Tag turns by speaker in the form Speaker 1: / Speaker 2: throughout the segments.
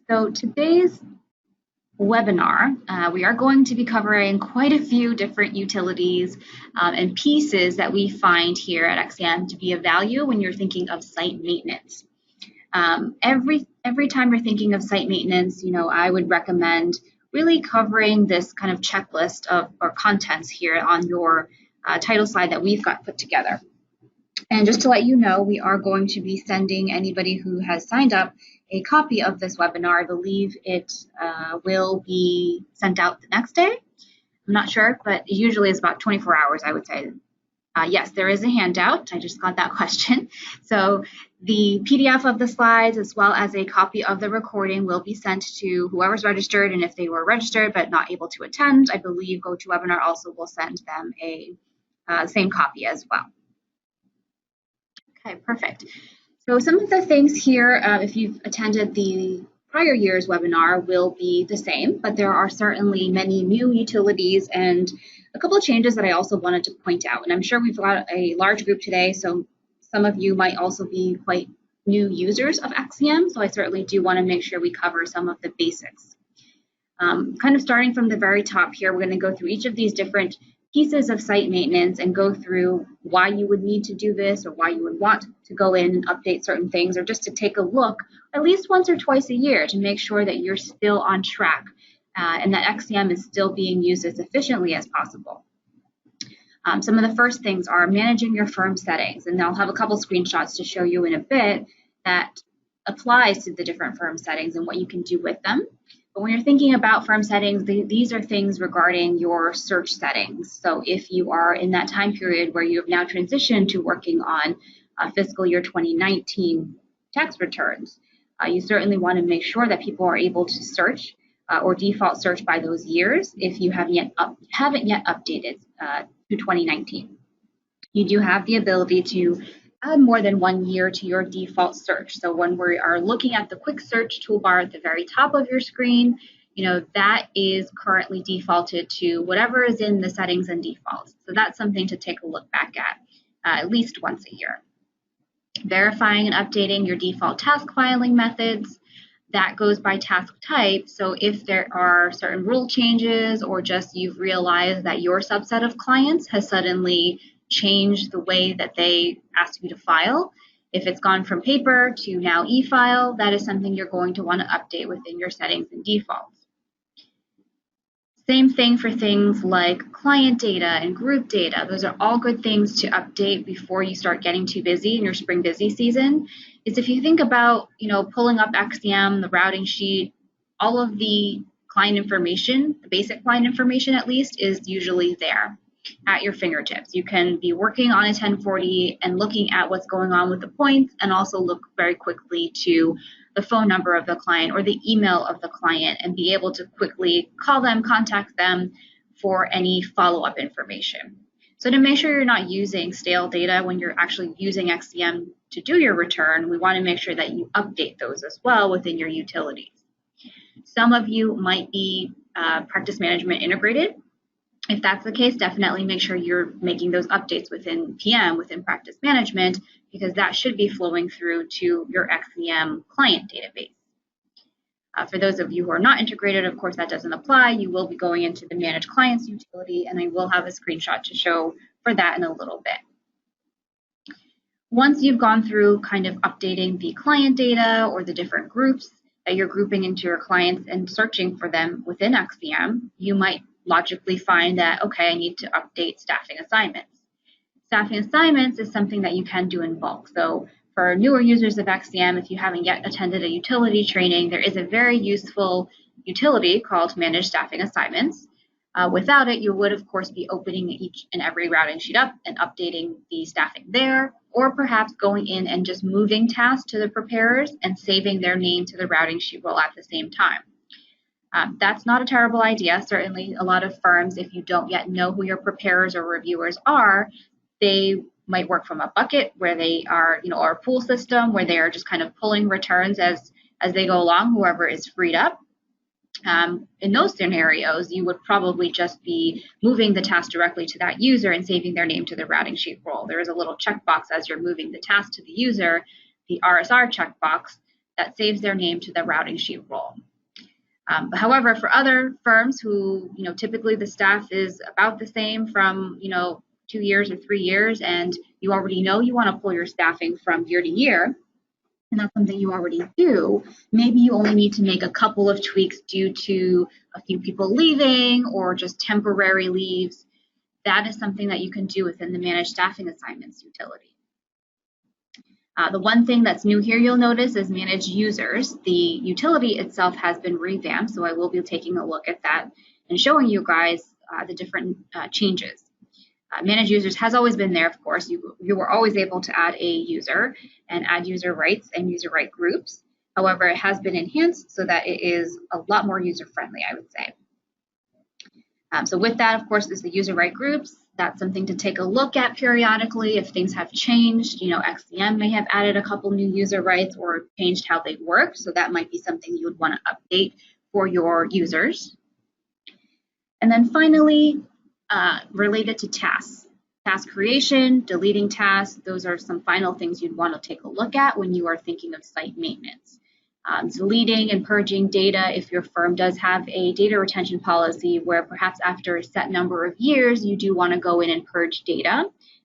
Speaker 1: So today's webinar, we are going to be covering quite a few different utilities and pieces that we find here at XCM to be of value when you're thinking of site maintenance. Every time you're thinking of site maintenance, I would recommend really covering this kind of checklist of or contents here on your title slide that we've got put together. And just to let you know, we are going to be sending anybody who has signed up a copy of this webinar. I believe it will be sent out the next day. I'm not sure, but it usually is about 24 hours, I would say. Yes, there is a handout. I just got that question. So the PDF of the slides as well as a copy of the recording will be sent to whoever's registered. And if they were registered but not able to attend, I believe GoToWebinar also will send them a same copy as well. Okay, perfect. So some of the things here, if you've attended the prior year's webinar, will be the same, but there are certainly many new utilities and a couple of changes that I also wanted to point out. And I'm sure we've got a large group today, so some of you might also be quite new users of XCM, so I certainly do want to make sure we cover some of the basics. Kind of starting from the very top here, we're going to go through each of these different pieces of site maintenance and go through why you would need to do this or why you would want to go in and update certain things, or just to take a look at least once or twice a year to make sure that you're still on track and that XCM is still being used as efficiently as possible. Some of the first things are managing your firm settings, and I'll have a couple screenshots to show you in a bit that applies to the different firm settings and what you can do with them. But when you're thinking about firm settings, these are things regarding your search settings. So if you are in that time period where you have now transitioned to working on fiscal year 2019 tax returns, you certainly want to make sure that people are able to search or default search by those years if you haven't yet updated to 2019. You do have the ability to add more than 1 year to your default search. So when we are looking at the quick search toolbar at the very top of your screen, that is currently defaulted to whatever is in the settings and defaults. So that's something to take a look back at least once a year. Verifying and updating your default task filing methods. That goes by task type. So if there are certain rule changes or just you've realized that your subset of clients has suddenly change the way that they ask you to file. If it's gone from paper to now e-file, that is something you're going to want to update within your settings and defaults. Same thing for things like client data and group data. Those are all good things to update before you start getting too busy in your spring busy season. Is if you think about, pulling up XCM, the routing sheet, all of the client information, the basic client information at least, is usually there at your fingertips. You can be working on a 1040 and looking at what's going on with the points, and also look very quickly to the phone number of the client or the email of the client and be able to quickly call them, contact them for any follow-up information. So to make sure you're not using stale data when you're actually using XCM to do your return, we want to make sure that you update those as well within your utilities. Some of you might be practice management integrated. If that's the case, definitely make sure you're making those updates within PM, within practice management, because that should be flowing through to your XCM client database. For those of you who are not integrated, of course, that doesn't apply. You will be going into the Manage Clients utility, and I will have a screenshot to show for that in a little bit. Once you've gone through kind of updating the client data or the different groups that you're grouping into your clients and searching for them within XCM, you might logically find that, okay, I need to update staffing assignments. Staffing assignments is something that you can do in bulk. So for newer users of XCM, if you haven't yet attended a utility training, there is a very useful utility called Manage Staffing Assignments. Without it, you would, of course, be opening each and every routing sheet up and updating the staffing there, or perhaps going in and just moving tasks to the preparers and saving their name to the routing sheet role at the same time. That's not a terrible idea. Certainly a lot of firms, if you don't yet know who your preparers or reviewers are, they might work from a bucket where they are, or a pool system where they are just kind of pulling returns as they go along, whoever is freed up. In those scenarios, you would probably just be moving the task directly to that user and saving their name to the routing sheet role. There is a little checkbox as you're moving the task to the user, the RSR checkbox, that saves their name to the routing sheet role. But however, for other firms who, typically the staff is about the same from, 2 years or 3 years, and you already know you want to pull your staffing from year to year, and that's something you already do, maybe you only need to make a couple of tweaks due to a few people leaving or just temporary leaves. That is something that you can do within the managed staffing assignments utility. The one thing that's new here you'll notice is managed users. The utility itself has been revamped, so I will be taking a look at that and showing you guys the different changes. Managed users has always been there, of course. You were always able to add a user and add user rights and user right groups. However, it has been enhanced so that it is a lot more user-friendly, I would say. So with that, of course, is the user right groups. That's something to take a look at periodically if things have changed. XCM may have added a couple new user rights or changed how they work. So that might be something you would want to update for your users. And then finally, related to tasks. Task creation, deleting tasks, those are some final things you'd want to take a look at when you are thinking of site maintenance. Deleting and purging data if your firm does have a data retention policy where perhaps after a set number of years you do want to go in and purge data.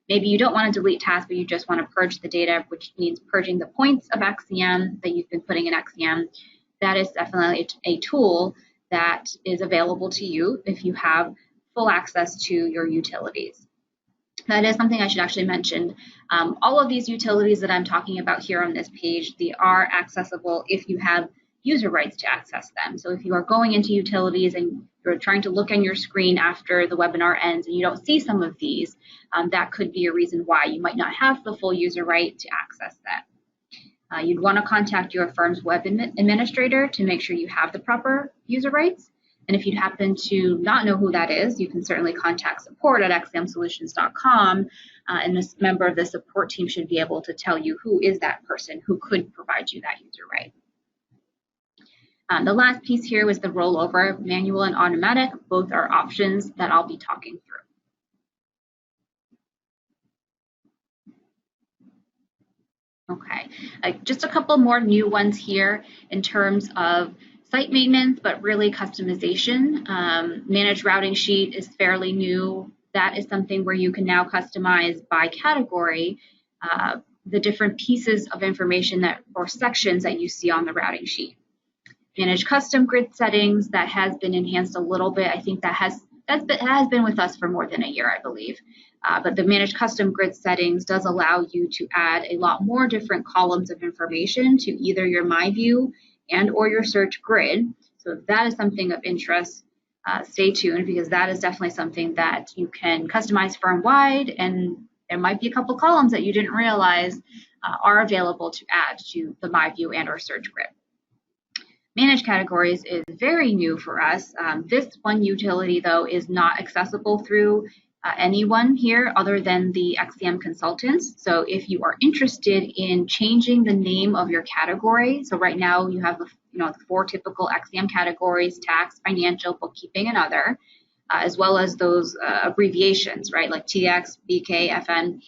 Speaker 1: Maybe you don't want to delete tasks, but you just want to purge the data, which means purging the points of XCM that you've been putting in XCM. That is definitely a tool that is available to you if you have full access to your utilities. That is something I should actually mention. All of these utilities that I'm talking about here on this page, they are accessible if you have user rights to access them. So if you are going into utilities and you're trying to look on your screen after the webinar ends and you don't see some of these, that could be a reason why you might not have the full user right to access that. You'd want to contact your firm's web administrator to make sure you have the proper user rights. And if you happen to not know who that is, you can certainly contact support at xcmsolutions.com, and this member of the support team should be able to tell you who is that person who could provide you that user right. The last piece here was the rollover, manual and automatic. Both are options that I'll be talking through. Okay, just a couple more new ones here in terms of site maintenance, but really customization. Managed routing sheet is fairly new. That is something where you can now customize by category the different pieces of information or sections that you see on the routing sheet. Manage custom grid settings, that has been enhanced a little bit. I think that has been with us for more than a year, I believe. But the managed custom grid settings does allow you to add a lot more different columns of information to either your My View and or your search grid. So if that is something of interest, stay tuned, because that is definitely something that you can customize firm-wide, and there might be a couple columns that you didn't realize are available to add to the My View and or search grid. Managed categories is very new for us. This one utility, though, is not accessible through anyone here other than the XCM consultants. So if you are interested in changing the name of your category, so right now you have the 4 typical XCM categories: tax, financial, bookkeeping, and other, as well as those abbreviations, right, like TX, BK, FN.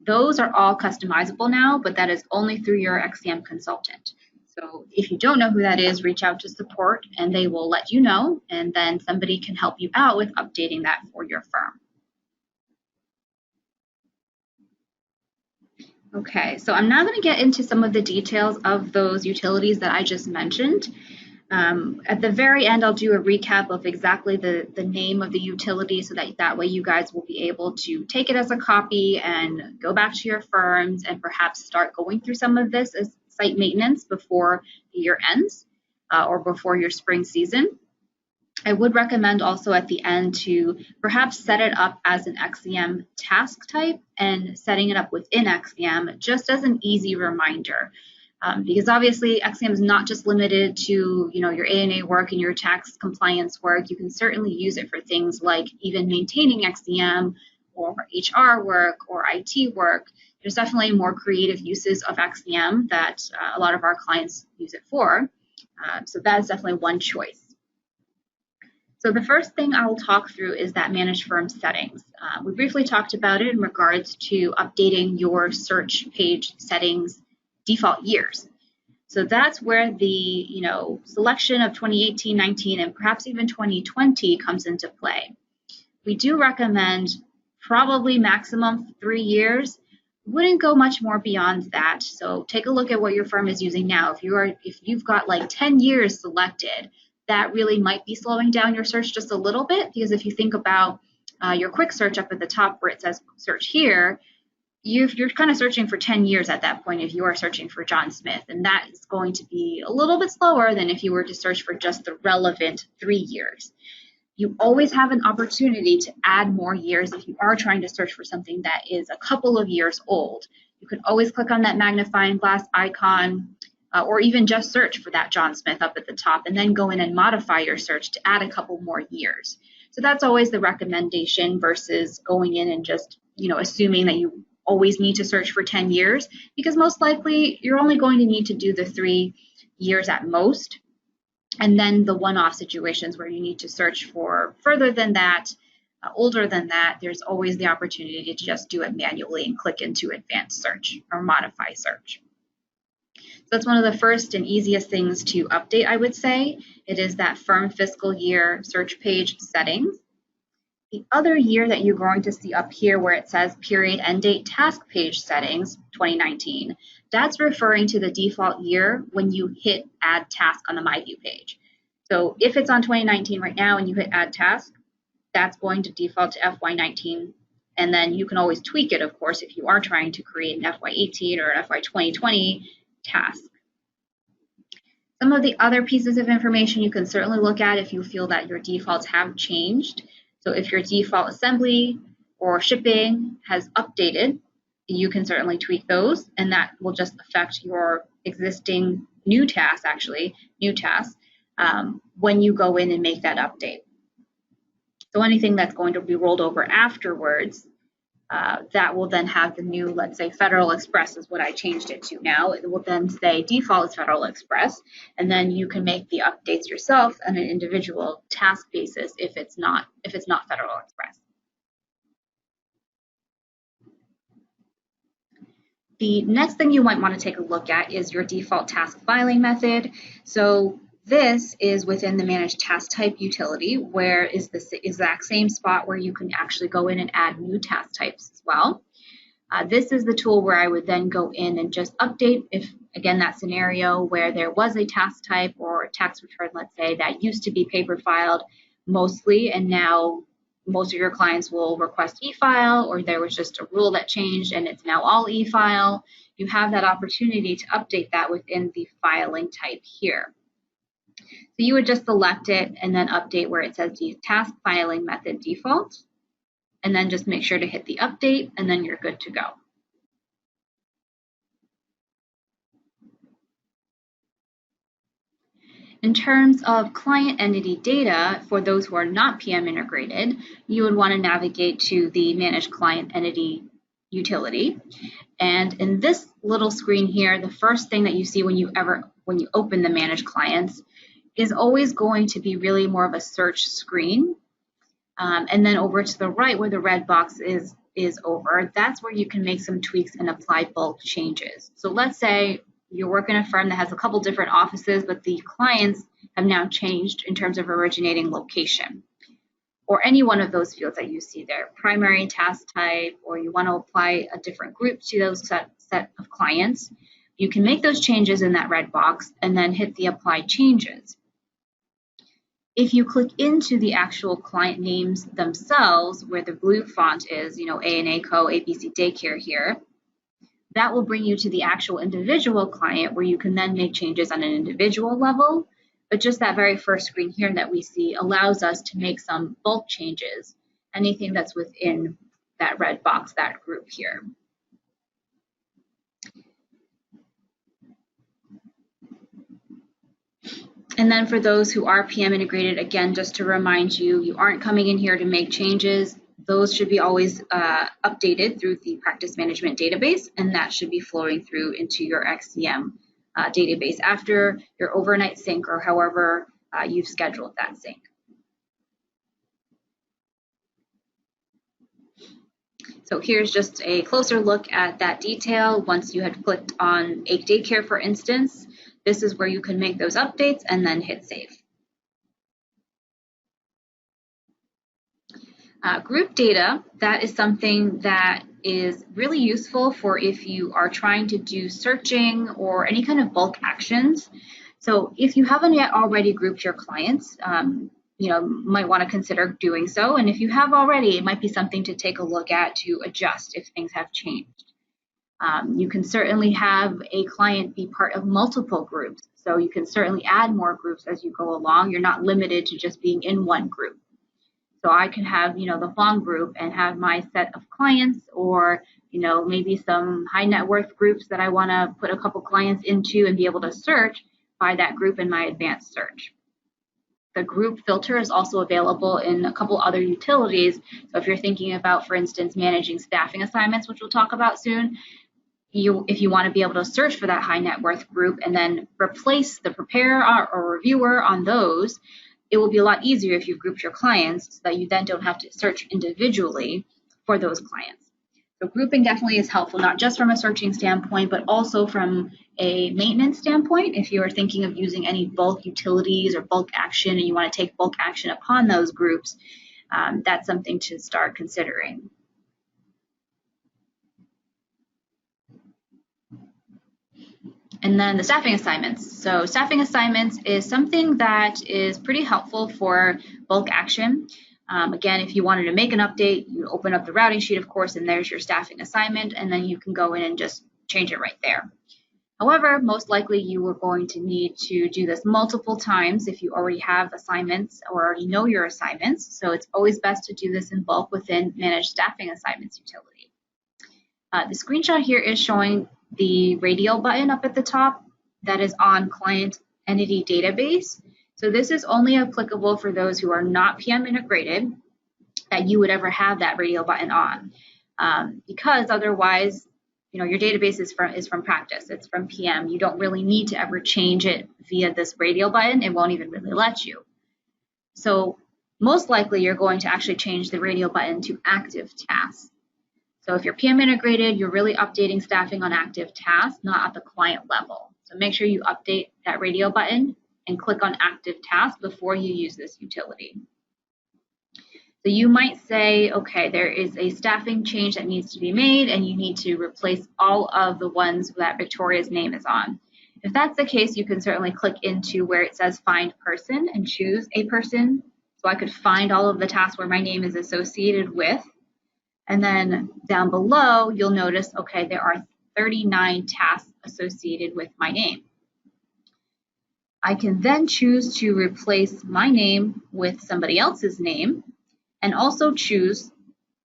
Speaker 1: Those are all customizable now, but that is only through your XCM consultant. So if you don't know who that is, reach out to support and they will let you know, and then somebody can help you out with updating that for your firm. Okay, so I'm now going to get into some of the details of those utilities that I just mentioned. At the very end, I'll do a recap of exactly the name of the utility, so that way you guys will be able to take it as a copy and go back to your firms and perhaps start going through some of this as site maintenance before the year ends or before your spring season. I would recommend also at the end to perhaps set it up as an XCM task type and setting it up within XCM just as an easy reminder. Because obviously XCM is not just limited to your ANA work and your tax compliance work. You can certainly use it for things like even maintaining XCM or HR work or IT work. There's definitely more creative uses of XCM that a lot of our clients use it for. So that's definitely one choice. So the first thing I'll talk through is that managed firm settings. We briefly talked about it in regards to updating your search page settings default years. So that's where the selection of 2018, 19, and perhaps even 2020 comes into play. We do recommend probably maximum 3 years. Wouldn't go much more beyond that. So take a look at what your firm is using now. If you've got like 10 years selected, that really might be slowing down your search just a little bit, because if you think about your quick search up at the top where it says search here, you're kind of searching for 10 years at that point if you are searching for John Smith, and that is going to be a little bit slower than if you were to search for just the relevant 3 years. You always have an opportunity to add more years if you are trying to search for something that is a couple of years old. You can always click on that magnifying glass icon or even just search for that John Smith up at the top and then go in and modify your search to add a couple more years. So that's always the recommendation versus going in and just assuming that you always need to search for 10 years, because most likely you're only going to need to do the 3 years at most. And then the one-off situations where you need to search for further than that, older than that, there's always the opportunity to just do it manually and click into advanced search or modify search. So that's one of the first and easiest things to update, I would say. It is that firm fiscal year search page settings. The other year that you're going to see up here where it says period end date task page settings 2019, that's referring to the default year when you hit add task on the My View page. So if it's on 2019 right now and you hit add task, that's going to default to FY19, and then you can always tweak it, of course, if you are trying to create an FY18 or an FY 2020 task. Some of the other pieces of information you can certainly look at if you feel that your defaults have changed. So if your default assembly or shipping has updated, you can certainly tweak those, and that will just affect your existing new tasks when you go in and make that update. So anything that's going to be rolled over afterwards, that will then have the new, let's say Federal Express is what I changed it to now. It will then say default is Federal Express, and then you can make the updates yourself on an individual task basis if it's not Federal Express. The next thing you might want to take a look at is your default task filing method. So this is within the Manage Task Type utility, where is the exact same spot where you can actually go in and add new task types as well. This is the tool where I would then go in and just update if, again, that scenario where there was a task type or a tax return, let's say, that used to be paper filed mostly, and now most of your clients will request e-file, or there was just a rule that changed and it's now all e-file. You have that opportunity to update that within the filing type here. So you would just select it and then update where it says the task filing method default, and then just make sure to hit the update, and then you're good to go. In terms of client entity data, for those who are not PM integrated, you would want to navigate to the Manage Client Entity utility. And in this little screen here, the first thing that you see when you open the Manage Clients is always going to be really more of a search screen. And then over to the right where the red box is over, that's where you can make some tweaks and apply bulk changes. So let's say you work in a firm that has a couple different offices, but the clients have now changed in terms of originating location, or any one of those fields that you see there, primary task type, or you want to apply a different group to those set of clients. You can make those changes in that red box and then hit the apply changes. If you click into the actual client names themselves, where the blue font is, A&A Co, ABC Daycare here, that will bring you to the actual individual client where you can then make changes on an individual level. But just that very first screen here that we see allows us to make some bulk changes, anything that's within that red box, that group here. And then for those who are PM integrated, again, just to remind you, you aren't coming in here to make changes. Those should be always updated through the practice management database, and that should be flowing through into your XCM database after your overnight sync or however you've scheduled that sync. So here's just a closer look at that detail. Once you had clicked on a daycare, for instance, this is where you can make those updates and then hit save. Group data, that is something that is really useful for if you are trying to do searching or any kind of bulk actions. So if you haven't yet already grouped your clients, might want to consider doing so. And if you have already, it might be something to take a look at to adjust if things have changed. You can certainly have a client be part of multiple groups. So you can certainly add more groups as you go along. You're not limited to just being in one group. So I can have, the long group and have my set of clients, or, maybe some high net worth groups that I want to put a couple clients into and be able to search by that group in my advanced search. The group filter is also available in a couple other utilities. So if you're thinking about, for instance, managing staffing assignments, which we'll talk about soon, if you want to be able to search for that high net worth group and then replace the preparer or reviewer on those, it will be a lot easier if you've grouped your clients so that you then don't have to search individually for those clients. So grouping definitely is helpful, not just from a searching standpoint, but also from a maintenance standpoint. If you are thinking of using any bulk utilities or bulk action and you want to take bulk action upon those groups, that's something to start considering. And then the staffing assignments. So staffing assignments is something that is pretty helpful for bulk action. Again, if you wanted to make an update, you open up the routing sheet, of course, and there's your staffing assignment, and then you can go in and just change it right there. However, most likely you are going to need to do this multiple times if you already have assignments or already know your assignments. So it's always best to do this in bulk within Manage Staffing Assignments utility. The screenshot here is showing the radio button up at the top that is on Client Entity Database. So this is only applicable for those who are not PM integrated, that you would ever have that radio button on, because otherwise, your database is from practice. It's from PM. You don't really need to ever change it via this radio button. It won't even really let you. So most likely you're going to actually change the radio button to active tasks. So if you're PM integrated, you're really updating staffing on active tasks, not at the client level. So make sure you update that radio button and click on active tasks before you use this utility. So you might say, okay, there is a staffing change that needs to be made and you need to replace all of the ones that Victoria's name is on. If that's the case, you can certainly click into where it says find person and choose a person. So I could find all of the tasks where my name is associated with. And then down below, you'll notice, okay, there are 39 tasks associated with my name. I can then choose to replace my name with somebody else's name and also choose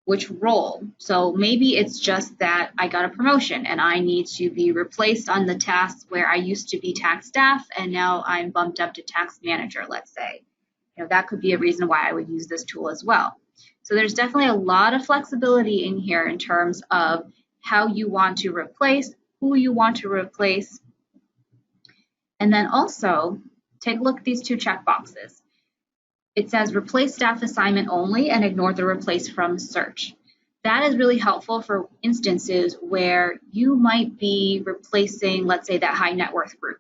Speaker 1: which role. So maybe it's just that I got a promotion and I need to be replaced on the tasks where I used to be tax staff and now I'm bumped up to tax manager, let's say. That could be a reason why I would use this tool as well. So there's definitely a lot of flexibility in here in terms of how you want to replace, who you want to replace. And then also take a look at these two checkboxes. It says replace staff assignment only and ignore the replace from search. That is really helpful for instances where you might be replacing, let's say, that high net worth group.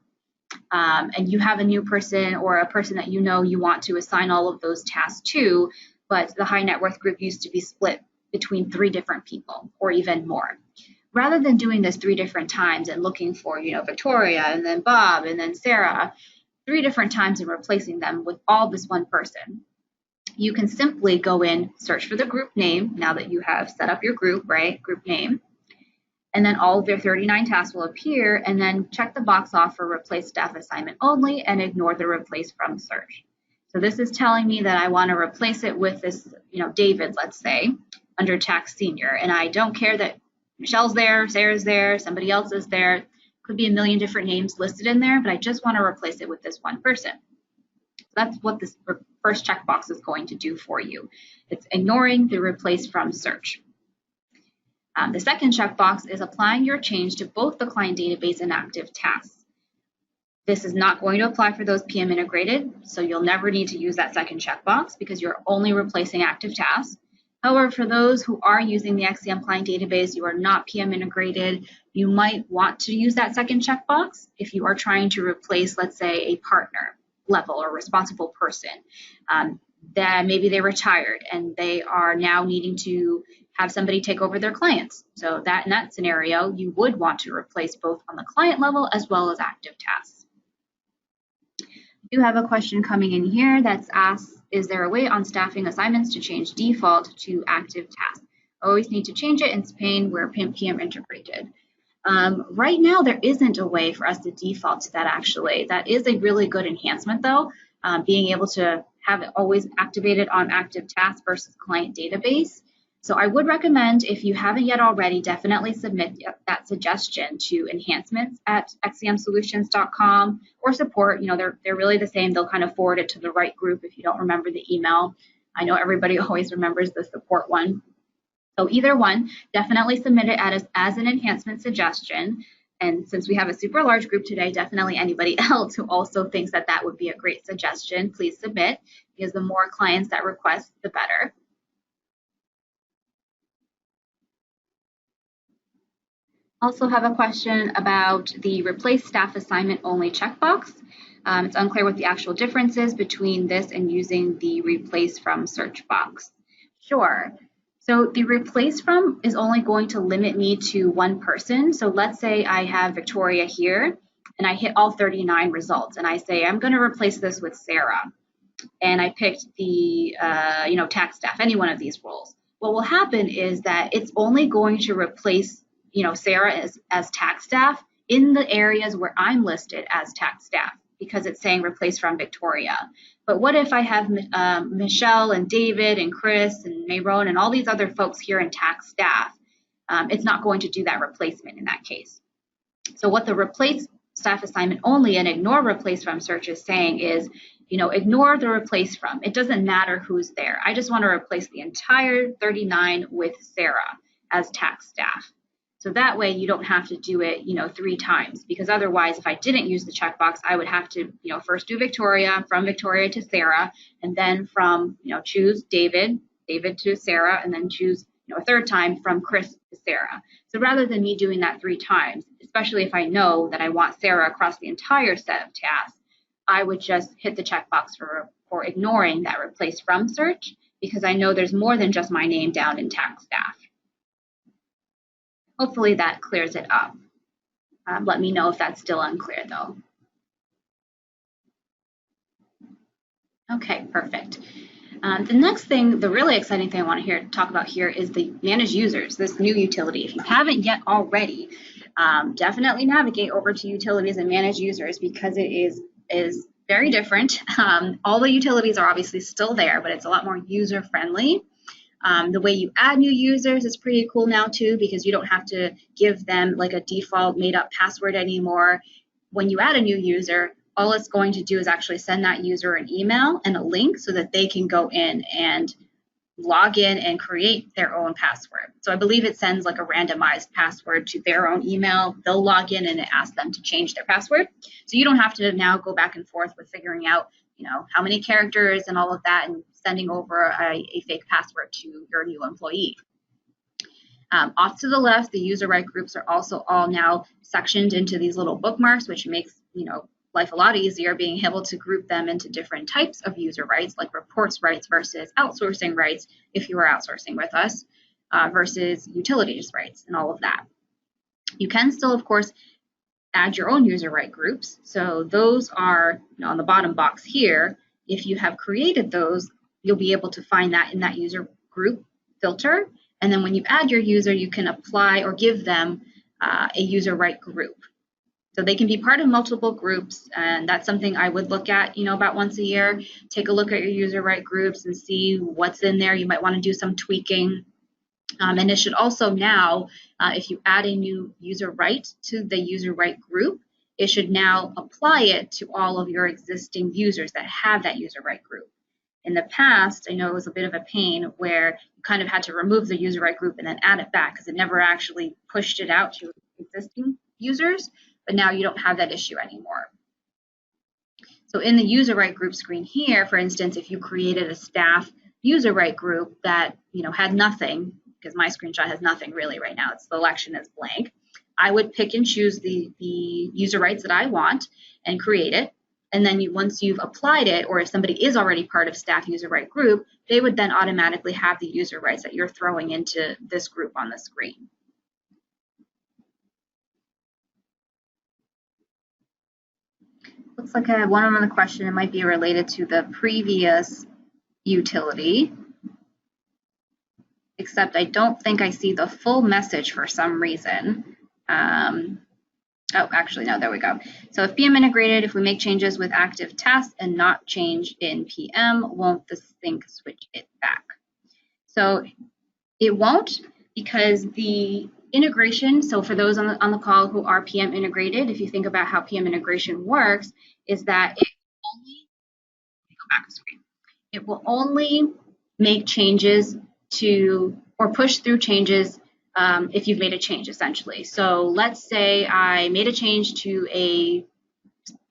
Speaker 1: And you have a new person or a person that you want to assign all of those tasks to, but the high net worth group used to be split between 3 different people or even more. Rather than doing this 3 different times and looking for, Victoria and then Bob and then Sarah 3 different times and replacing them with all this one person, you can simply go in, search for the group name now that you have set up your group, right? Group name. And then all of their 39 tasks will appear, and then check the box off for replace staff assignment only and ignore the replace from search. So this is telling me that I want to replace it with this, David, let's say, under tax senior. And I don't care that Michelle's there, Sarah's there, somebody else is there. Could be a million different names listed in there, but I just want to replace it with this one person. So that's what this first checkbox is going to do for you. It's ignoring the replace from search. The second checkbox is applying your change to both the client database and active tasks. This is not going to apply for those PM integrated, so you'll never need to use that second checkbox because you're only replacing active tasks. However, for those who are using the XCM client database, you are not PM integrated, you might want to use that second checkbox if you are trying to replace, let's say, a partner level or responsible person. That maybe they retired and they are now needing to have somebody take over their clients. So that in that scenario, you would want to replace both on the client level as well as active tasks. I do have a question coming in here that's asked, is there a way on staffing assignments to change default to active tasks? Always need to change it in Spain where PM integrated. Right now, there isn't a way for us to default to that actually. That is a really good enhancement though, being able to have it always activated on active tasks versus client database. So I would recommend, if you haven't yet already, definitely submit that suggestion to enhancements@xcmsolutions.com or support. You know, they're really the same. They'll kind of forward it to the right group if you don't remember the email. I know everybody always remembers the support one. So either one, definitely submit it as an enhancement suggestion. And since we have a super large group today, definitely anybody else who also thinks that that would be a great suggestion, please submit, because the more clients that request, the better. Also have a question about the replace staff assignment only checkbox. It's unclear what the actual difference is between this and using the replace from search box. Sure. So the replace from is only going to limit me to one person. So let's say I have Victoria here and I hit all 39 results and I say, I'm going to replace this with Sarah. And I picked the, tax staff, any one of these roles. What will happen is that it's only going to replace Sarah as tax staff in the areas where I'm listed as tax staff because it's saying replace from Victoria. But what if I have Michelle and David and Chris and Mayron and all these other folks here in tax staff? It's not going to do that replacement in that case. So what the replace staff assignment only and ignore replace from search is saying is, ignore the replace from. It doesn't matter who's there. I just want to replace the entire 39 with Sarah as tax staff. So that way you don't have to do it, 3 times, because otherwise if I didn't use the checkbox, I would have to, first do Victoria, from Victoria to Sarah, and then from, choose David to Sarah, and then choose, a third time from Chris to Sarah. So rather than me doing that 3 times, especially if I know that I want Sarah across the entire set of tasks, I would just hit the checkbox for ignoring that replace from search, because I know there's more than just my name down in tax staff. Hopefully that clears it up. Let me know if that's still unclear though. Okay, perfect. The next thing, the really exciting thing I want to talk about here is the manage users, this new utility. If you haven't yet already, definitely navigate over to utilities and manage users because it is very different. All the utilities are obviously still there, but it's a lot more user friendly. The way you add new users is pretty cool now too, because you don't have to give them like a default made up password anymore. When you add a new user, all it's going to do is actually send that user an email and a link so that they can go in and log in and create their own password. So I believe it sends like a randomized password to their own email. They'll log in and it asks them to change their password. So you don't have to now go back and forth with figuring out, how many characters and all of that and sending over a fake password to your new employee. Off to the left, the user right groups are also all now sectioned into these little bookmarks, which makes, life a lot easier, being able to group them into different types of user rights, like reports rights versus outsourcing rights, if you are outsourcing with us, versus utilities rights and all of that. You can still, of course, add your own user right groups. So those are on the bottom box here. If you have created those, you'll be able to find that in that user group filter. And then when you add your user, you can apply or give them a user right group. So they can be part of multiple groups, and that's something I would look at, about once a year. Take a look at your user right groups and see what's in there. You might want to do some tweaking. And it should also now, if you add a new user right to the user right group, it should now apply it to all of your existing users that have that user right group. In the past, I know it was a bit of a pain where you kind of had to remove the user right group and then add it back because it never actually pushed it out to existing users. But now you don't have that issue anymore. So in the user right group screen here, for instance, if you created a staff user right group that had nothing, because my screenshot has nothing really right now. The election is blank. I would pick and choose the user rights that I want and create it. And then once you've applied it, or if somebody is already part of staff user right group, they would then automatically have the user rights that you're throwing into this group on the screen. Looks like I have one other question. It might be related to the previous utility, except I don't think I see the full message for some reason. Oh, actually, no, there we go. So if PM integrated, if we make changes with active tasks and not change in PM, won't the sync switch it back? So it won't, because the integration, so for those on the call who are PM integrated, if you think about how PM integration works, is that it only, go back to screen, it will only make changes to, or push through changes if you've made a change, essentially. So let's say I made a change to a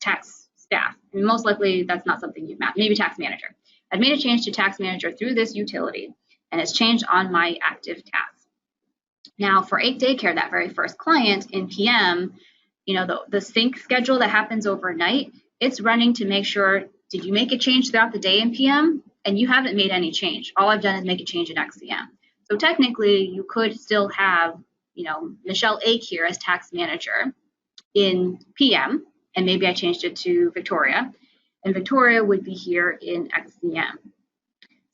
Speaker 1: tax staff. I mean, most likely that's not something you've mapped, maybe tax manager. I've made a change to tax manager through this utility, and it's changed on my active task. Now for 8 daycare, that very first client in PM, the sync schedule that happens overnight, it's running to make sure, did you make a change throughout the day in PM? And you haven't made any change. All I've done is make a change in XCM. So technically, you could still have, Michelle Ake here as tax manager in PM, and maybe I changed it to Victoria, and Victoria would be here in XCM.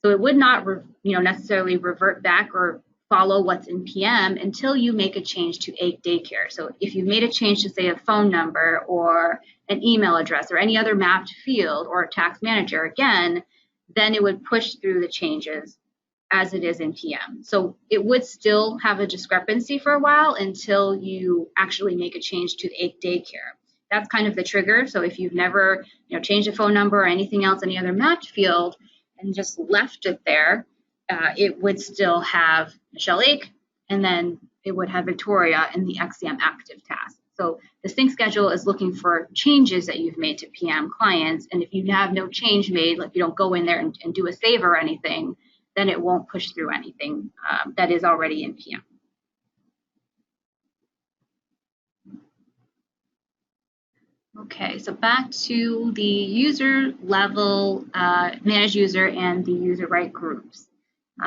Speaker 1: So it would not, necessarily revert back or follow what's in PM until you make a change to 8 daycare. So if you made a change to, say, a phone number or an email address or any other mapped field or a tax manager, again, then it would push through the changes as it is in PM. So it would still have a discrepancy for a while until you actually make a change to 8 daycare. That's kind of the trigger. So if you've never changed a phone number or anything else, any other mapped field, and just left it there, it would still have Michelle Ake, and then it would have Victoria in the XCM active task. So the sync schedule is looking for changes that you've made to PM clients, and if you have no change made, like you don't go in there and do a save or anything, then it won't push through anything that is already in PM. Okay, so back to the user level, manage user and the user right groups.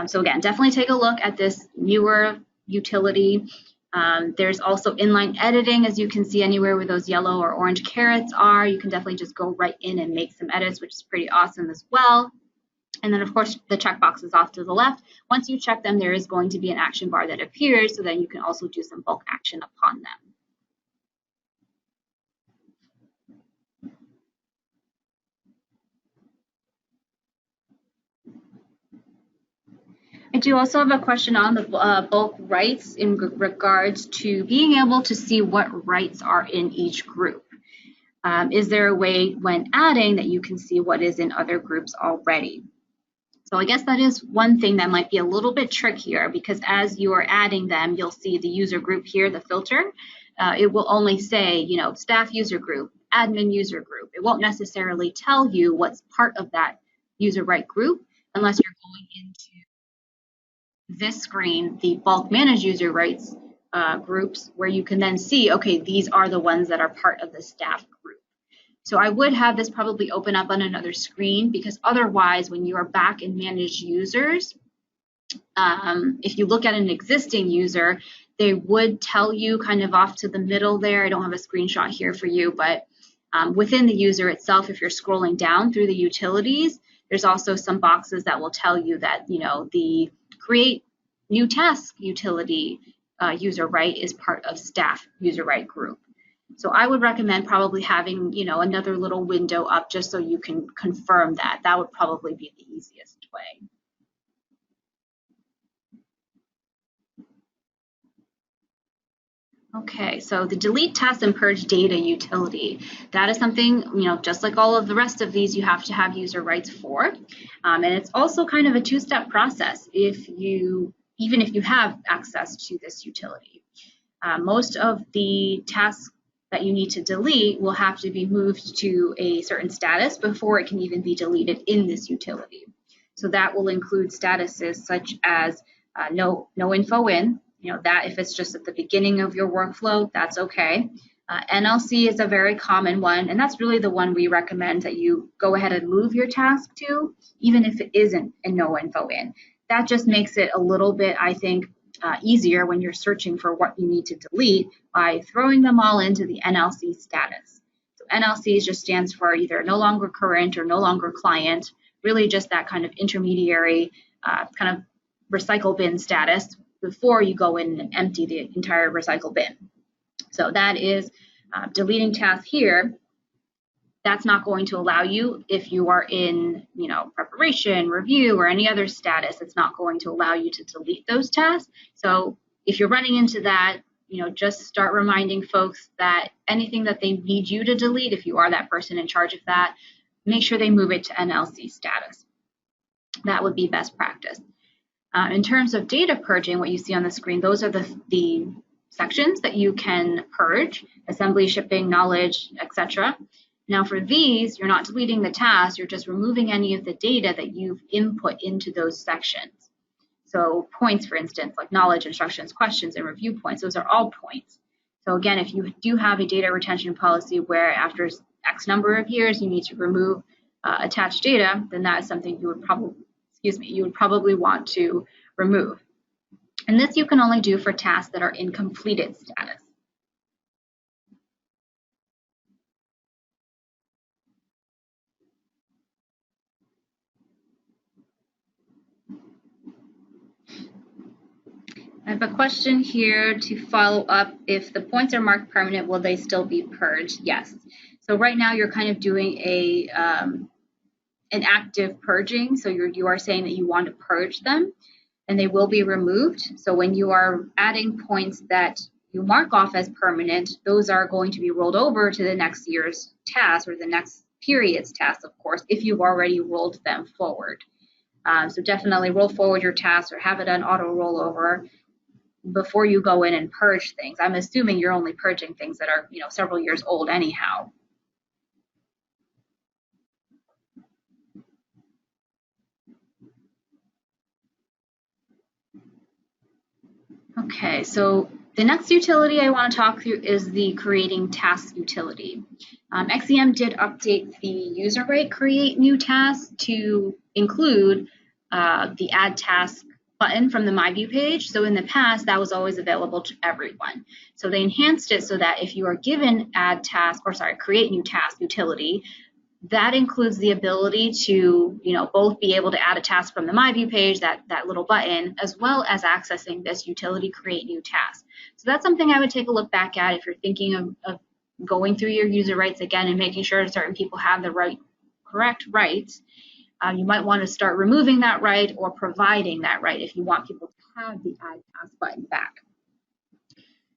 Speaker 1: So again, definitely take a look at this newer utility. There's also inline editing, as you can see anywhere where those yellow or orange carrots are. You can definitely just go right in and make some edits, which is pretty awesome as well. And then, of course, the checkboxes off to the left. Once you check them, there is going to be an action bar that appears, so then you can also do some bulk action upon them. I do also have a question on the bulk rights in regards to being able to see what rights are in each group. Is there a way when adding that you can see what is in other groups already? So I guess that is one thing that might be a little bit trickier, because as you are adding them, you'll see the user group here, the filter. It will only say, staff user group, admin user group. It won't necessarily tell you what's part of that user right group unless you're going into this screen, the bulk manage user rights groups, where you can then see, okay, these are the ones that are part of the staff group. So I would have this probably open up on another screen, because otherwise when you are back in manage users, if you look at an existing user, they would tell you kind of off to the middle there. I don't have a screenshot here for you, but within the user itself, if you're scrolling down through the utilities, there's also some boxes that will tell you that, the create new task utility user right is part of staff user right group. So I would recommend probably having, another little window up just so you can confirm that. That would probably be the easiest way. Okay, so the delete task and purge data utility, that is something, just like all of the rest of these, you have to have user rights for. And it's also kind of a two-step process even if you have access to this utility. Most of the tasks that you need to delete will have to be moved to a certain status before it can even be deleted in this utility. So that will include statuses such as no info in, that if it's just at the beginning of your workflow, that's okay. NLC is a very common one, and that's really the one we recommend that you go ahead and move your task to, even if it isn't a no info in. That just makes it a little bit, I think, easier when you're searching for what you need to delete by throwing them all into the NLC status. So NLC just stands for either no longer current or no longer client, really just that kind of intermediary kind of recycle bin status before you go in and empty the entire recycle bin. So that is deleting tasks here. That's not going to allow you if you are in, preparation, review, or any other status. It's not going to allow you to delete those tasks. So if you're running into that, just start reminding folks that anything that they need you to delete, if you are that person in charge of that, make sure they move it to NLC status. That would be best practice. In terms of data purging, what you see on the screen, those are the sections that you can purge: assembly, shipping, knowledge, etc. Now for these, you're not deleting the task, you're just removing any of the data that you've input into those sections. So points, for instance, like knowledge, instructions, questions, and review points, those are all points. So again, if you do have a data retention policy where after X number of years you need to remove attached data, then that is something you would probably want to remove. And this you can only do for tasks that are in completed status. I have a question here to follow up. If the points are marked permanent, will they still be purged? Yes. So right now you're kind of doing an active purging. So you are saying that you want to purge them, and they will be removed. So when you are adding points that you mark off as permanent, those are going to be rolled over to the next year's task or the next period's task, of course, if you've already rolled them forward. So definitely roll forward your tasks or have it on auto rollover before you go in and purge things. I'm assuming you're only purging things that are, several years old anyhow. Okay, so the next utility I want to talk through is the creating tasks utility. XCM did update the user rate create new tasks to include the add task button from the My View page. So in the past, that was always available to everyone. So they enhanced it so that if you are given create new task utility, that includes the ability to, both be able to add a task from the My View page, that little button, as well as accessing this utility create new task. So that's something I would take a look back at if you're thinking of going through your user rights again and making sure certain people have the correct rights. You might want to start removing that right or providing that right if you want people to have the add task button back.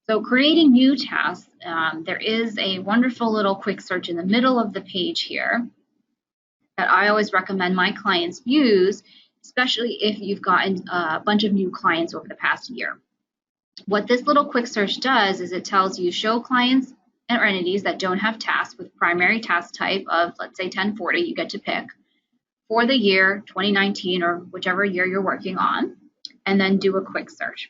Speaker 1: So creating new tasks, there is a wonderful little quick search in the middle of the page here that I always recommend my clients use, especially if you've gotten a bunch of new clients over the past year. What this little quick search does is it tells you show clients or entities that don't have tasks with primary task type of, let's say, 1040, you get to pick, for the year 2019 or whichever year you're working on, and then do a quick search.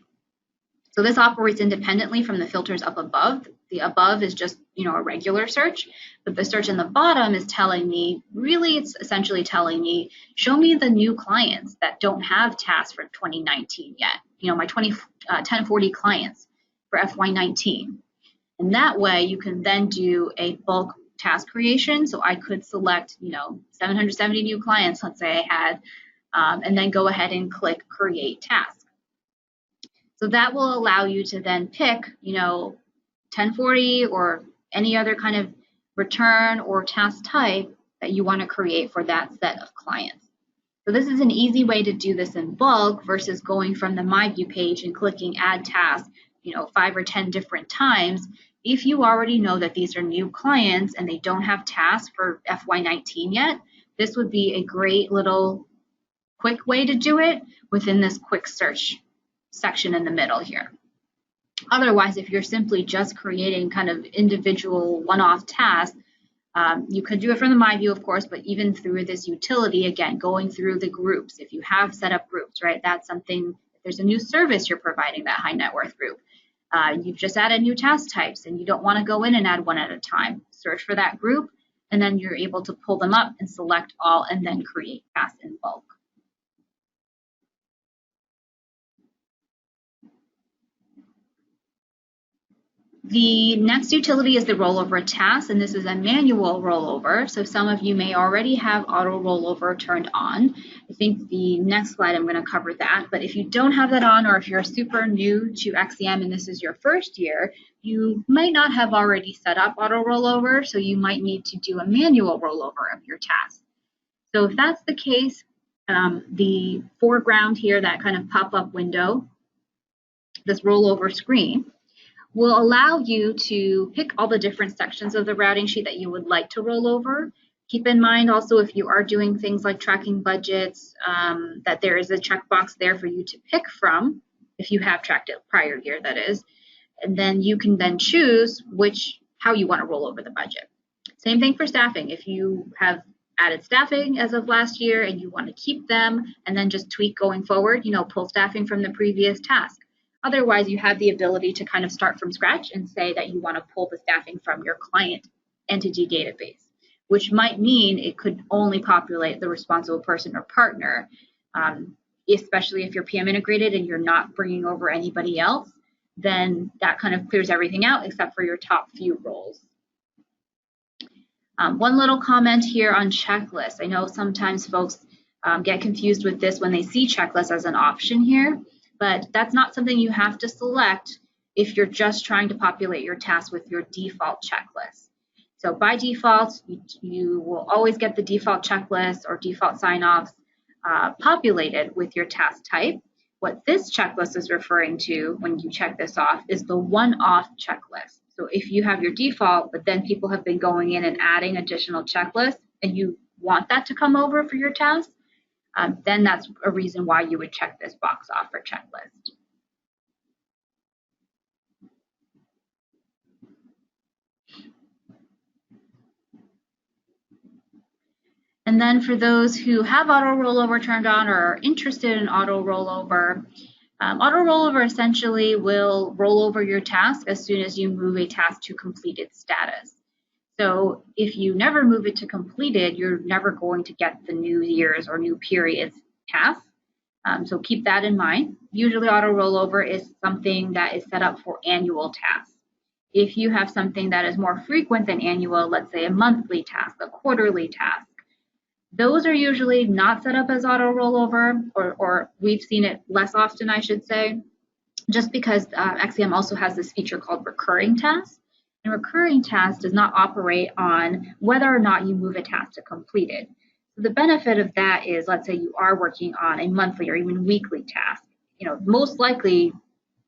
Speaker 1: So this operates independently from the filters up above. The above is just, a regular search, but the search in the bottom is telling me, it's essentially telling me, show me the new clients that don't have tasks for 2019 yet, my 1040 clients for FY19. And that way you can then do a bulk task creation. So I could select, 770 new clients, let's say I had, and then go ahead and click create task. So that will allow you to then pick, 1040 or any other kind of return or task type that you want to create for that set of clients. So this is an easy way to do this in bulk versus going from the My View page and clicking add task, 5 or 10 different times. If you already know that these are new clients and they don't have tasks for FY19 yet, this would be a great little quick way to do it within this quick search section in the middle here. Otherwise, if you're simply just creating kind of individual one-off tasks, You could do it from the My View, of course, but even through this utility, again, going through the groups, if you have set up groups, right, that's something, if there's a new service you're providing that high net worth group, you've just added new task types and you don't want to go in and add one at a time. Search for that group, and then you're able to pull them up and select all and then create tasks in bulk. The next utility is the rollover task, and this is a manual rollover. So some of you may already have auto rollover turned on. I think the next slide I'm going to cover that. But if you don't have that on, or if you're super new to XCM and this is your first year, you might not have already set up auto rollover, so you might need to do a manual rollover of your task. So if that's the case, the foreground here, that kind of pop-up window, this rollover screen, will allow you to pick all the different sections of the routing sheet that you would like to roll over. Keep in mind also, if you are doing things like tracking budgets, that there is a checkbox there for you to pick from, if you have tracked it prior year, that is. And then you can then choose how you want to roll over the budget. Same thing for staffing. If you have added staffing as of last year and you want to keep them and then just tweak going forward, pull staffing from the previous task. Otherwise, you have the ability to kind of start from scratch and say that you want to pull the staffing from your client entity database, which might mean it could only populate the responsible person or partner, especially if you're PM integrated and you're not bringing over anybody else, then that kind of clears everything out except for your top few roles. One little comment here on checklists. I know sometimes folks get confused with this when they see checklists as an option here, but that's not something you have to select if you're just trying to populate your task with your default checklist. So by default, you will always get the default checklist or default sign-offs populated with your task type. What this checklist is referring to when you check this off is the one-off checklist. So if you have your default, but then people have been going in and adding additional checklists and you want that to come over for your task, then that's a reason why you would check this box off for checklist. And then for those who have auto rollover turned on or are interested in auto rollover essentially will roll over your task as soon as you move a task to completed status. So if you never move it to completed, you're never going to get the new years or new periods task. So keep that in mind. Usually auto rollover is something that is set up for annual tasks. If you have something that is more frequent than annual, let's say a monthly task, a quarterly task, those are usually not set up as auto rollover, or we've seen it less often, I should say, just because XCM also has this feature called recurring tasks. And recurring tasks does not operate on whether or not you move a task to completed. So the benefit of that is, let's say you are working on a monthly or even weekly task. Most likely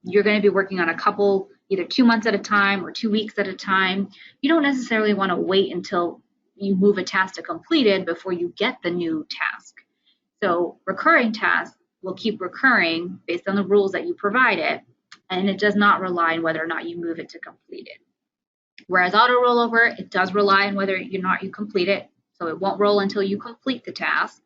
Speaker 1: you're going to be working on a couple, either 2 months at a time or 2 weeks at a time. You don't necessarily want to wait until you move a task to completed before you get the new task. So recurring tasks will keep recurring based on the rules that you provide it, and it does not rely on whether or not you move it to completed. Whereas auto rollover, it does rely on whether or not you complete it, so it won't roll until you complete the task.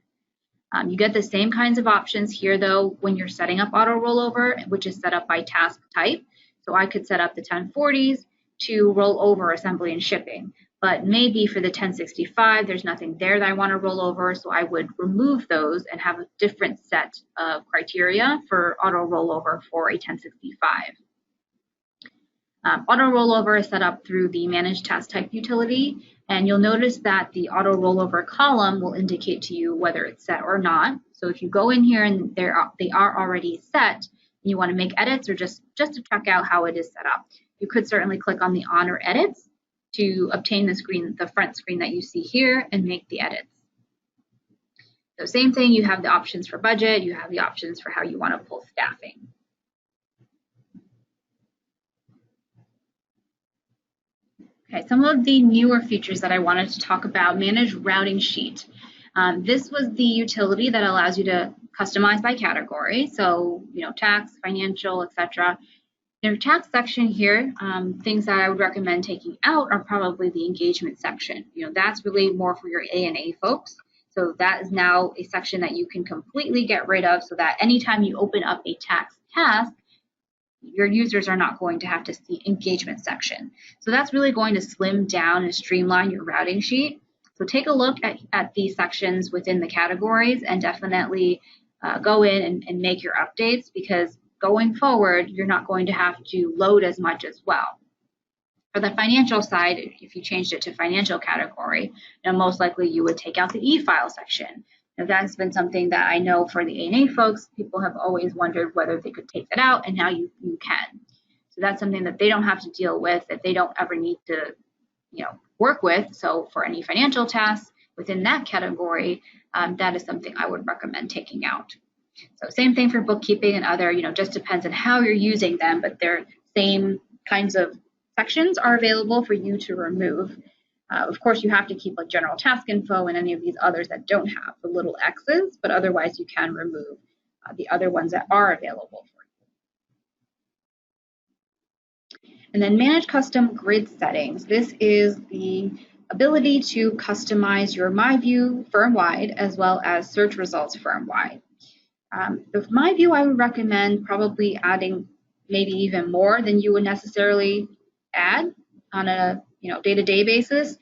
Speaker 1: You get the same kinds of options here, though, when you're setting up auto rollover, which is set up by task type. So I could set up the 1040s to roll over assembly and shipping, but maybe for the 1065, there's nothing there that I want to roll over, so I would remove those and have a different set of criteria for auto rollover for a 1065. Auto rollover is set up through the Manage Task Type utility, and you'll notice that the auto rollover column will indicate to you whether it's set or not. So if you go in here and they are already set, and you want to make edits or just to check out how it is set up, you could certainly click on the On or Edits to obtain the front screen that you see here and make the edits. So same thing, you have the options for budget, you have the options for how you want to pull staffing. Okay, some of the newer features that I wanted to talk about: Manage Routing Sheet. This was the utility that allows you to customize by category. So, tax, financial, etc. your tax section here, things that I would recommend taking out are probably the engagement section. That's really more for your A&A folks. So that is now a section that you can completely get rid of so that anytime you open up a tax task, your users are not going to have to see engagement section. So that's really going to slim down and streamline your routing sheet. So take a look at these sections within the categories and definitely go in and make your updates, because going forward, you're not going to have to load as much as well. For the financial side, if you changed it to financial category, most likely you would take out the e-file section. Now, that's been something that I know for the A&A folks, people have always wondered whether they could take that out, and now you can. So that's something that they don't have to deal with, that they don't ever need to work with. So for any financial tasks within that category, that is something I would recommend taking out. So same thing for bookkeeping and other, just depends on how you're using them, but their same kinds of sections are available for you to remove. Of course, you have to keep like general task info and any of these others that don't have the little X's, but otherwise you can remove the other ones that are available for you. And then manage custom grid settings. This is the ability to customize your MyView firm-wide as well as search results firm-wide. With MyView, I would recommend probably adding maybe even more than you would necessarily add on a day-to-day basis,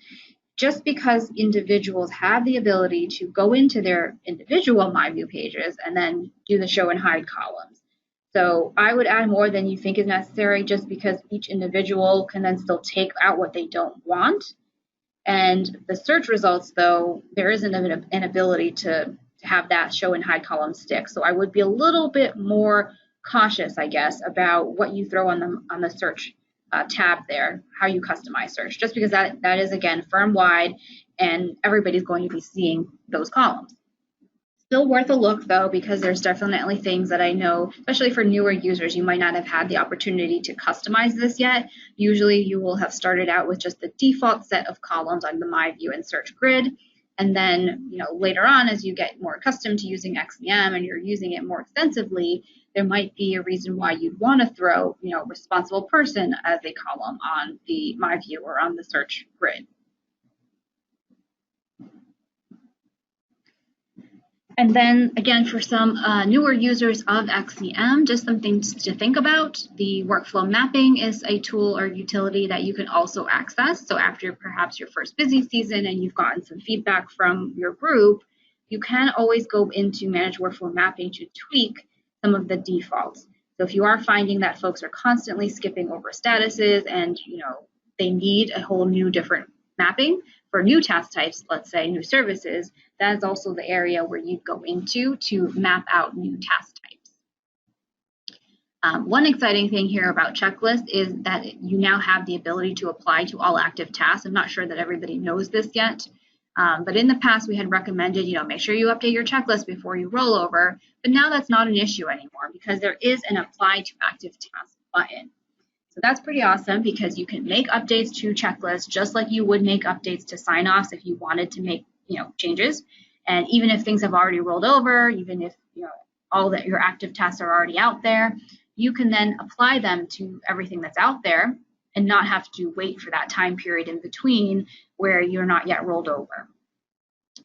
Speaker 1: just because individuals have the ability to go into their individual MyView pages and then do the show and hide columns. So I would add more than you think is necessary, just because each individual can then still take out what they don't want. And the search results, though, there isn't an ability to have that show and hide column stick. So I would be a little bit more cautious, I guess, about what you throw on the search tab there, how you customize search, just because that is, again, firm-wide, and everybody's going to be seeing those columns. Still worth a look, though, because there's definitely things that I know, especially for newer users, you might not have had the opportunity to customize this yet. Usually you will have started out with just the default set of columns on the MyView and search grid. And then, later on, as you get more accustomed to using XCM and you're using it more extensively, there might be a reason why you'd want to throw, responsible person as a column on the MyView or on the search grid. And then, again, for some newer users of XCM, just some things to think about. The workflow mapping is a tool or utility that you can also access. So after perhaps your first busy season and you've gotten some feedback from your group, you can always go into Manage Workflow Mapping to tweak some of the defaults. So if you are finding that folks are constantly skipping over statuses and they need a whole new different mapping for new task types, let's say new services, that is also the area where you'd go into to map out new task types. One exciting thing here about checklists is that you now have the ability to apply to all active tasks. I'm not sure that everybody knows this yet, but in the past we had recommended, make sure you update your checklist before you roll over, but now that's not an issue anymore because there is an apply to active task button. So that's pretty awesome because you can make updates to checklists just like you would make updates to sign-offs if you wanted to make changes. And even if things have already rolled over, even if all that your active tasks are already out there, you can then apply them to everything that's out there and not have to wait for that time period in between where you're not yet rolled over.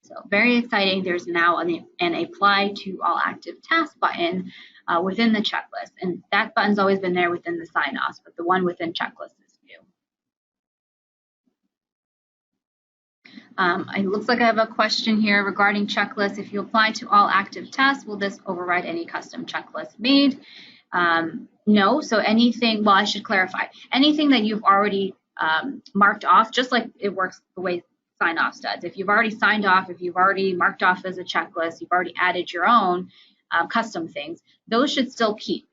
Speaker 1: So very exciting. There's now an apply to all active tasks button within the checklist. And that button's always been there within the sign-offs, but the one within checklist is new. It looks like I have a question here regarding checklists. If you apply to all active tasks, will this override any custom checklist made? No, so anything, well, I should clarify, anything that you've already marked off, just like it works the way sign-offs does. If you've already signed off, if you've already marked off as a checklist, you've already added your own custom things, those should still keep.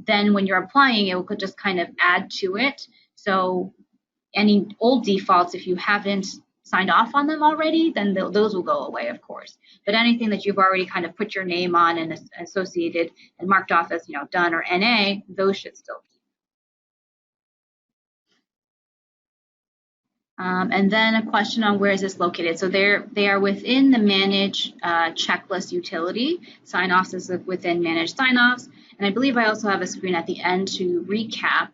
Speaker 1: Then when you're applying, it will just kind of add to it. So any old defaults, if you haven't signed off on them already, then those will go away, of course. But anything that you've already kind of put your name on and associated and marked off as done or NA, those should still keep. And then a question on where is this located. So they are within the manage checklist utility. Sign-offs is within manage sign-offs. And I believe I also have a screen at the end to recap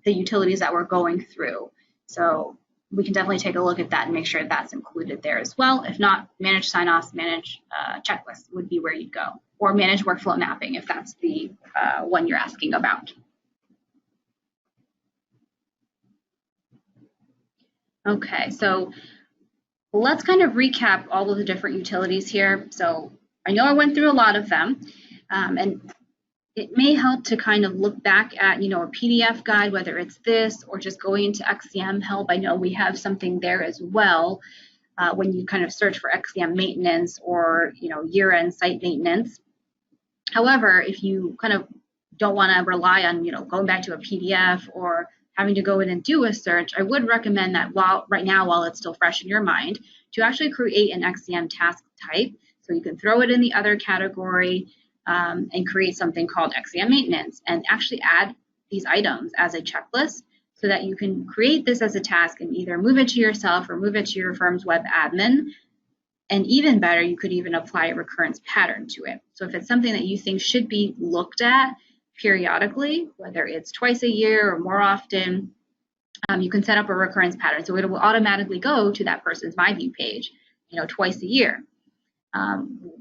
Speaker 1: the utilities that we're going through. So we can definitely take a look at that and make sure that's included there as well. If not, manage sign-offs, manage checklist would be where you'd go. Or manage workflow mapping if that's the one you're asking about. Okay, so let's kind of recap all of the different utilities here. So I know I went through a lot of them, and it may help to kind of look back at, a PDF guide, whether it's this or just going into XCM help. I know we have something there as well when you kind of search for XCM maintenance or, year-end site maintenance. However, if you kind of don't want to rely on, going back to a PDF or having to go in and do a search, I would recommend that right now, while it's still fresh in your mind, to actually create an XCM task type. So you can throw it in the other category and create something called XCM maintenance and actually add these items as a checklist so that you can create this as a task and either move it to yourself or move it to your firm's web admin. And even better, you could even apply a recurrence pattern to it. So if it's something that you think should be looked at periodically, whether it's twice a year or more often, you can set up a recurrence pattern. So it will automatically go to that person's MyView page, twice a year,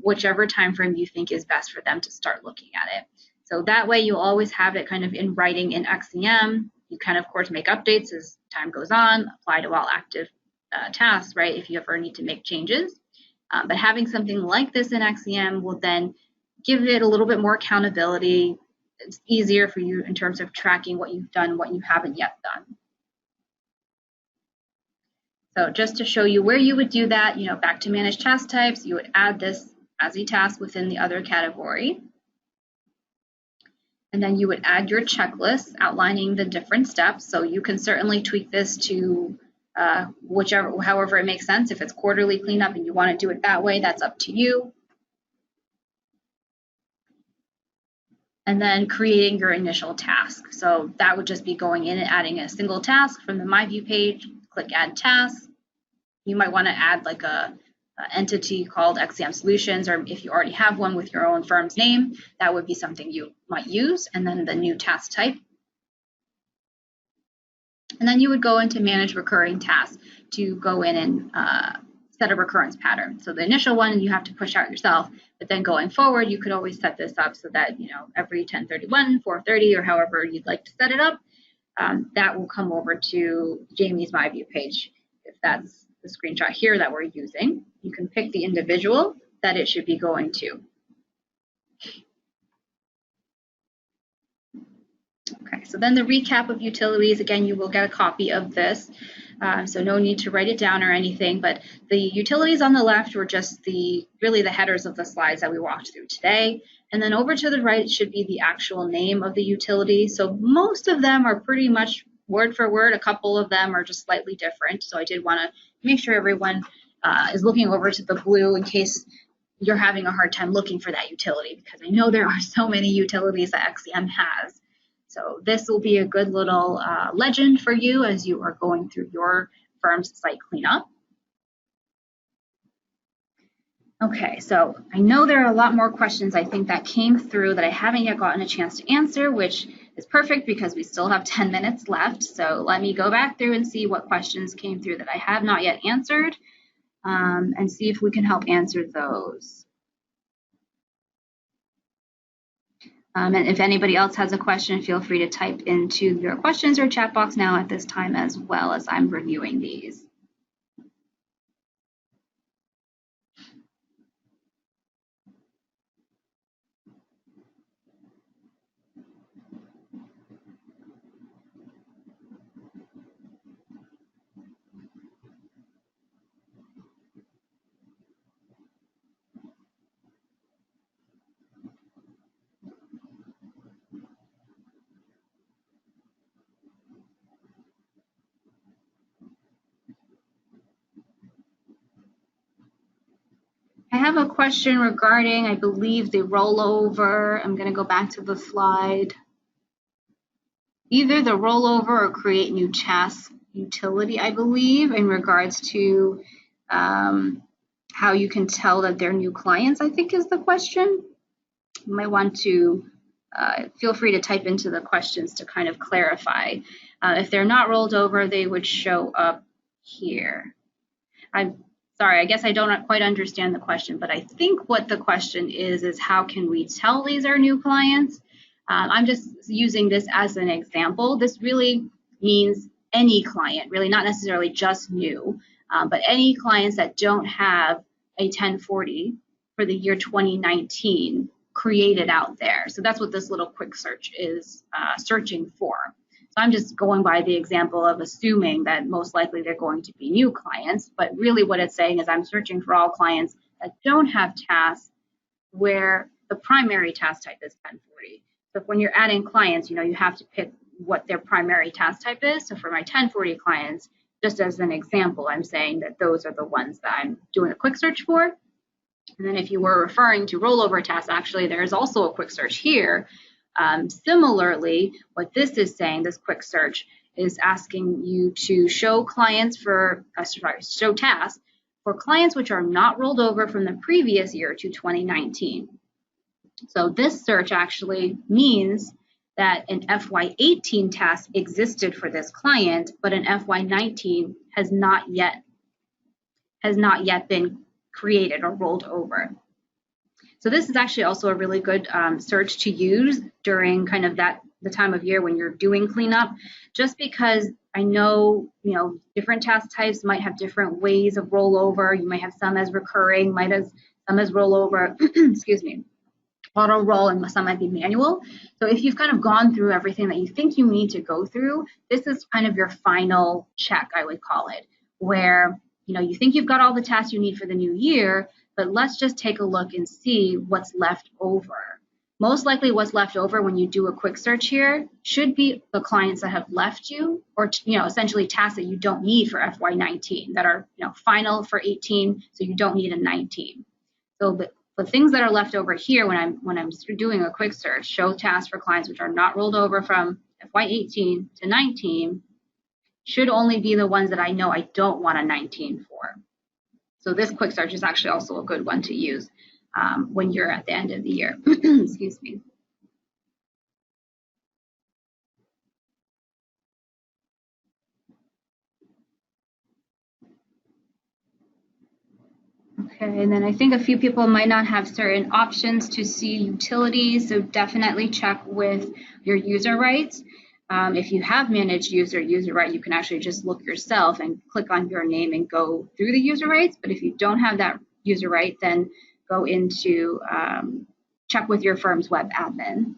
Speaker 1: whichever time frame you think is best for them to start looking at it. So that way you'll always have it kind of in writing in XCM. You can, of course, make updates as time goes on, apply to all active tasks, right, if you ever need to make changes. But having something like this in XCM will then give it a little bit more accountability. It's easier for you in terms of tracking what you've done, what you haven't yet done. So just to show you where you would do that, back to manage task types, you would add this as a task within the other category. And then you would add your checklist outlining the different steps. So you can certainly tweak this to however it makes sense. If it's quarterly cleanup and you want to do it that way, that's up to you. And then creating your initial task. So that would just be going in and adding a single task from the MyView page, click add task. You might want to add like a entity called XCM Solutions, or if you already have one with your own firm's name, that would be something you might use, and then the new task type. And then you would go into manage recurring tasks to go in and set a recurrence pattern. So the initial one you have to push out yourself, but then going forward, you could always set this up so that, every 10:31, 4:30, or however you'd like to set it up, that will come over to Jamie's MyView page. If that's the screenshot here that we're using, you can pick the individual that it should be going to. Okay, so then the recap of utilities, again, you will get a copy of this, so no need to write it down or anything, but the utilities on the left were just really the headers of the slides that we walked through today. And then over to the right should be the actual name of the utility. So most of them are pretty much word for word. A couple of them are just slightly different. So I did want to make sure everyone is looking over to the blue in case you're having a hard time looking for that utility, because I know there are so many utilities that XCM has. So this will be a good little legend for you as you are going through your firm's site cleanup. Okay, so I know there are a lot more questions I think that came through that I haven't yet gotten a chance to answer, which is perfect because we still have 10 minutes left. So let me go back through and see what questions came through that I have not yet answered, and see if we can help answer those. And if anybody else has a question, feel free to type into your questions or chat box now at this time as well as I'm reviewing these. I have a question regarding, I believe, the rollover. I'm going to go back to the slide. Either the rollover or create new tasks utility, I believe, in regards to how you can tell that they're new clients, I think is the question. You might want to feel free to type into the questions to kind of clarify. If they're not rolled over, they would show up here. I'm sorry, I guess I don't quite understand the question, but I think what the question is how can we tell these are new clients? I'm just using this as an example. This really means any client, really not necessarily just new, but any clients that don't have a 1040 for the year 2019 created out there. So that's what this little quick search is searching for. So I'm just going by the example of assuming that most likely they're going to be new clients, but really what it's saying is I'm searching for all clients that don't have tasks where the primary task type is 1040. So when you're adding clients, you have to pick what their primary task type is. So for my 1040 clients, just as an example, I'm saying that those are the ones that I'm doing a quick search for. And then if you were referring to rollover tasks, actually there's also a quick search here. Similarly, what this is saying, this quick search, is asking you to show show tasks for clients which are not rolled over from the previous year to 2019. So this search actually means that an FY18 task existed for this client, but an FY19 has not yet been created or rolled over. So this is actually also a really good search to use during kind of the time of year when you're doing cleanup, just because I know, different task types might have different ways of rollover. You might have some as recurring, some as rollover, excuse me, auto roll, and some might be manual. So if you've kind of gone through everything that you think you need to go through, this is kind of your final check, I would call it, where you think you've got all the tasks you need for the new year, but let's just take a look and see what's left over. Most likely what's left over when you do a quick search here should be the clients that have left you, or essentially tasks that you don't need for FY19 that are final for 18, so you don't need a 19. So the things that are left over here when I'm doing a quick search, show tasks for clients which are not rolled over from FY18 to 19, should only be the ones that I know I don't want a 19 for. So this quick search is actually also a good one to use when you're at the end of the year. Excuse me. Okay, and then I think a few people might not have certain options to see utilities, so definitely check with your user rights. If you have managed user right, you can actually just look yourself and click on your name and go through the user rights. But if you don't have that user right, then go into check with your firm's web admin.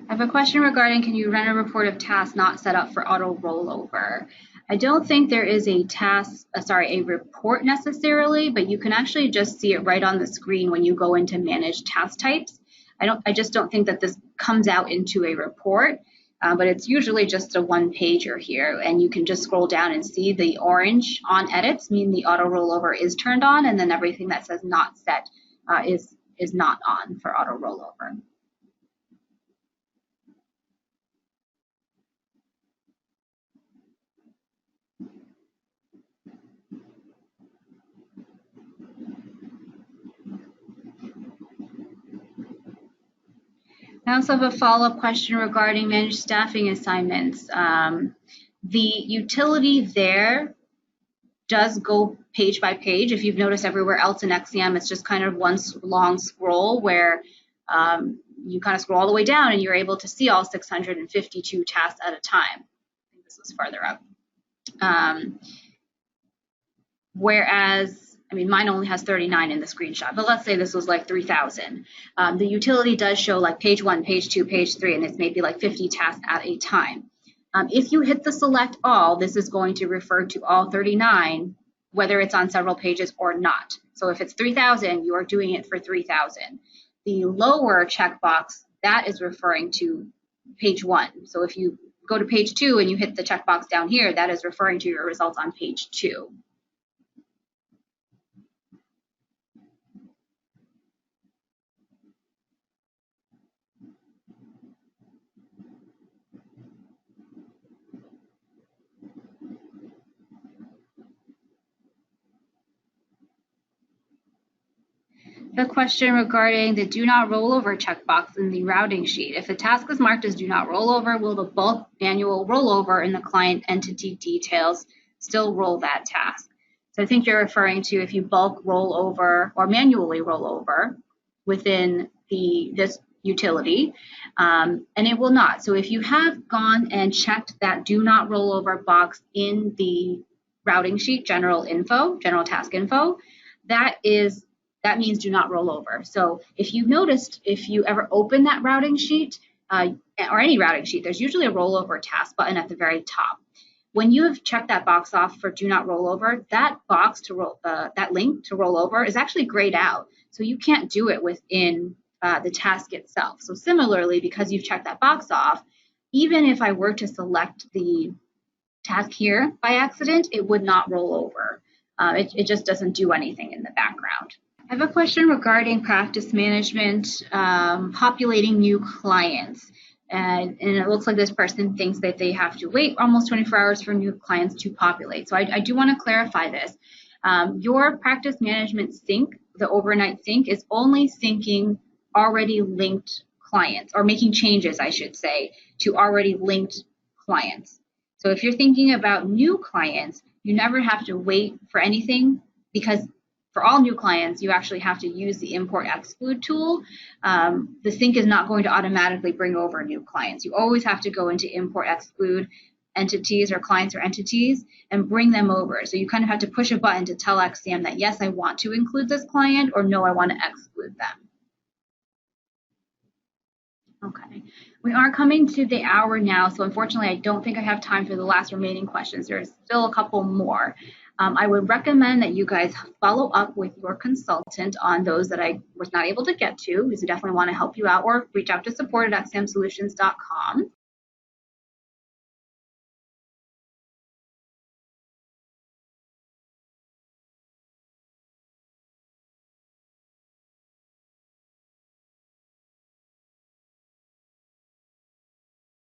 Speaker 1: I have a question regarding, can you run a report of tasks not set up for auto rollover? I don't think there is a report necessarily, but you can actually just see it right on the screen when you go into manage task types. I just don't think that this comes out into a report, but it's usually just a one-pager here, and you can just scroll down and see the orange on edits mean the auto rollover is turned on, and then everything that says not set is not on for auto rollover. I also have a follow-up question regarding managed staffing assignments. The utility there does go page by page. If you've noticed everywhere else in XCM, it's just kind of one long scroll where you kind of scroll all the way down and you're able to see all 652 tasks at a time. I think this was farther up. Whereas, mine only has 39 in the screenshot, but let's say this was like 3,000. The utility does show like page 1, page 2, page 3, and it's maybe like 50 tasks at a time. If you hit the select all, this is going to refer to all 39, whether it's on several pages or not. So if it's 3,000, you are doing it for 3,000. The lower checkbox, that is referring to page 1. So if you go to page 2 and you hit the checkbox down here, that is referring to your results on page 2. A question regarding the do not roll over checkbox in the routing sheet. If a task is marked as do not roll over, will the bulk manual rollover in the client entity details still roll that task? So I think you're referring to if you bulk roll over or manually roll over within this utility, and it will not. So if you have gone and checked that do not roll over box in the routing sheet, general task info, that means do not roll over. So if you noticed, if you ever open that routing sheet or any routing sheet, there's usually a rollover task button at the very top. When you have checked that box off for do not roll over, that box to roll, that link to roll over is actually grayed out. So you can't do it within the task itself. So similarly, because you've checked that box off, even if I were to select the task here by accident, it would not roll over. It just doesn't do anything in the background. I have a question regarding practice management, populating new clients. And it looks like this person thinks that they have to wait almost 24 hours for new clients to populate. So I do want to clarify this. Your practice management sync, the overnight sync, is only syncing already linked clients, or making changes, I should say, to already linked clients. So if you're thinking about new clients, you never have to wait for anything, because for all new clients, you actually have to use the import exclude tool. The sync is not going to automatically bring over new clients. You always have to go into import exclude entities or clients or entities and bring them over. So you kind of have to push a button to tell XCM that, yes, I want to include this client, or no, I want to exclude them. Okay, we are coming to the hour now, so unfortunately I don't think I have time for the last remaining questions. There's still a couple more. I would recommend that you guys follow up with your consultant on those that I was not able to get to, because we definitely want to help you out, or reach out to support@xcmsolutions.com.